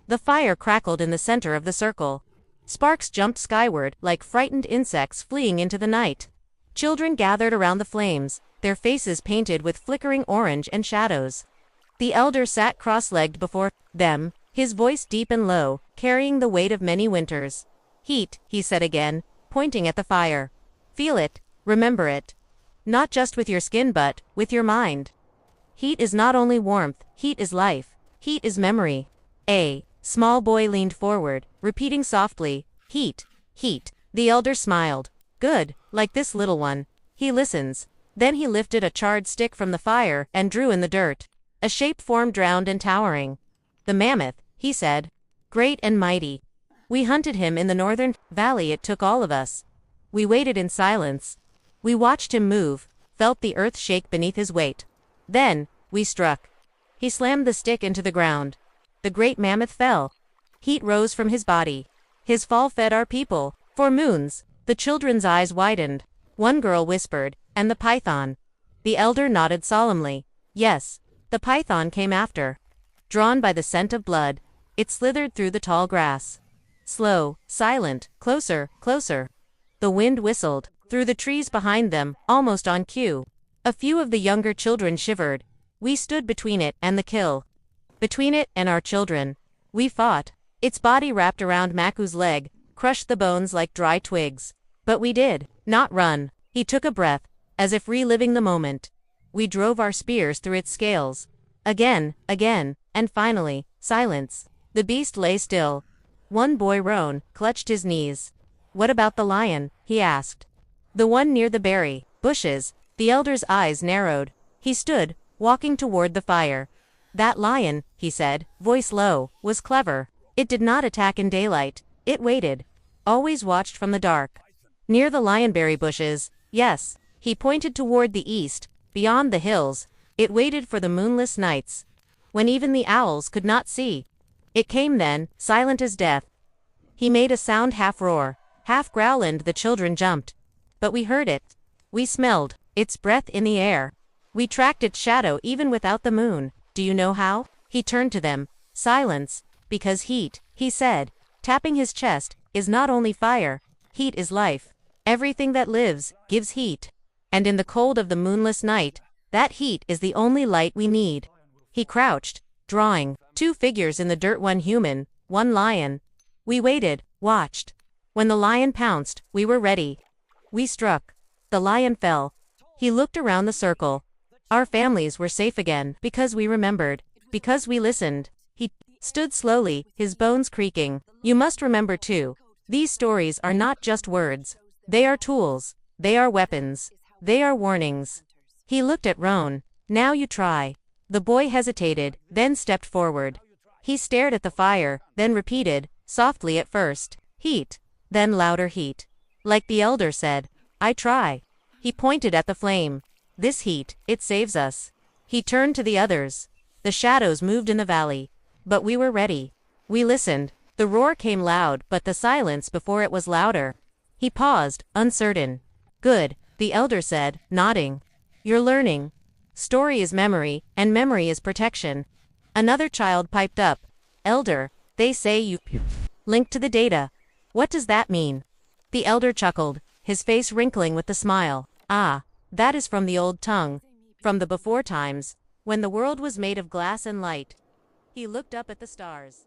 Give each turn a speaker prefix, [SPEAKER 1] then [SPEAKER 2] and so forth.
[SPEAKER 1] The fire crackled in the center of the circle. Sparks jumped skyward like frightened insects fleeing into the night. Children gathered around the flames, their faces painted with flickering orange and shadows. The elder sat cross-legged before them, his voice deep and low, carrying the weight of many winters. "Heat," he said again, pointing at the fire. "Feel it, remember it. Not just with your skin but with your mind. Heat is not only warmth, heat is life. Heat is memory." A small boy leaned forward, repeating softly, "Heat, heat." The elder smiled. "Good, like this little one. He listens." Then he lifted a charred stick from the fire and drew in the dirt. A shape formed round and towering. "The mammoth," he said. "Great and mighty. We hunted him in the northern valley. It took all of us." We waited in silence. We watched him move, felt the earth shake beneath his weight. Then, we struck. He slammed the stick into the ground. The great mammoth fell. Heat rose from his body. His fall fed our people, for moons. The children's eyes widened. One girl whispered, "And the python?" The elder nodded solemnly. "Yes, the python came after." Drawn by the scent of blood, it slithered through the tall grass. Slow, silent, closer, closer. The wind whistled, through the trees behind them, almost on cue. A few of the younger children shivered. We stood between it and the kill. Between it and our children. We fought. Its body wrapped around Maku's leg, crushed the bones like dry twigs. But we did not run. He took a breath, as if reliving the moment. We drove our spears through its scales. Again, and finally, silence. The beast lay still. One boy, Roan, clutched his knees. "What about the lion?" he asked. "The one near the berry bushes." The elder's eyes narrowed. He stood, walking toward the fire. "That lion," he said, voice low, "was clever. It did not attack in daylight. It waited. Always watched from the dark. Near the lionberry bushes, yes." He pointed toward the east, beyond the hills. "It waited for the moonless nights, when even the owls could not see. It came then, silent as death. He made a sound half roar, half growl, and the children jumped. But we heard it. We smelled its breath in the air. We tracked its shadow even without the moon. Do you know how?" He turned to them. "Silence, because heat," he said, tapping his chest, "is not only fire. Heat is life. Everything that lives gives heat. And in the cold of the moonless night, that heat is the only light we need." He crouched, drawing. Two figures in the dirt, one human, one lion. We waited, watched. When the lion pounced, we were ready. We struck. The lion fell. He looked around the circle. Our families were safe again, because we remembered, because we listened. He stood slowly, his bones creaking. "You must remember too. These stories are not just words. They are tools. They are weapons. They are warnings." He looked at Roan. "Now you try." The boy hesitated, then stepped forward. He stared at the fire, then repeated, softly at first, "Heat." Then louder, "Heat." Like the elder said, "I try." He pointed at the flame. "This heat, it saves us." He turned to the others. The shadows moved in the valley. But we were ready. We listened. The roar came loud, but the silence before it was louder. He paused, uncertain. "Good," the elder said, nodding. "You're learning. Story is memory, and memory is protection." Another child piped up. "Elder, they say you linked to the data. What does that mean?" The elder chuckled, his face wrinkling with the smile. "Ah, that is from the old tongue. From the before times, when the world was made of glass and light." He looked up at the stars.